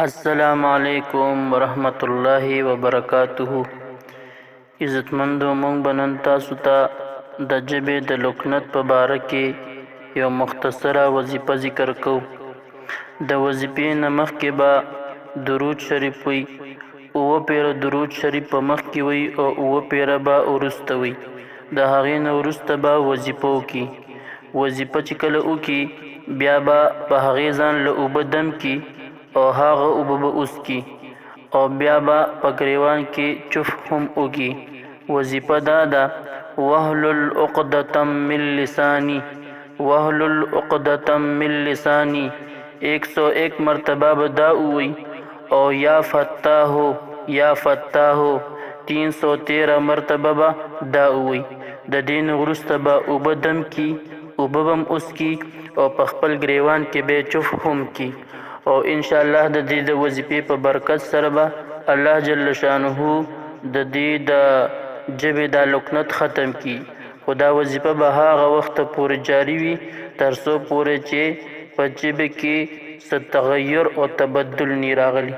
السلام علیکم ورحمت الله وبرکاته. عزتمندو، مونږ به نن تاسو ته د ژبې د لکنت په باره کې یو مختصره وظیفه ذکر کوو. د وظیفې نه مخکې به درود شریف وي، 9 پیره درود شریف په مخ کې وي او 9 پیره به وروسته وي. د هغې نه وروسته به وظیفه وکړي. وظیفه چې کله وکړي بیا به په هغې ځان له اوبه دم کړي او هغه اوبه به وڅښي او بیا به په ګریوان کې چف هم وکړي. وظیفه دا ده: واحلل عقدة من لسانی، واحلل عقدة من لسانی. 101 مرتبه به دا ووایي او یا فتاحو یا فتاحو 313 مرتبه به دا ووایي. د دې نه وروسته به اوبه دم کړي، اوبه به هم وڅښي او په خپل ګریوان کې به چف هم کړي. او انشاءالله د دې د وظیفې په برکت سره به الله جل شانه د دې د ژبې دا لکنت ختم کړي. خو دا وظیفه به هغه وخت پورې جاري وي تر څو پورې چې په ژبې کې څه تغیر او تبدل نه راغلی.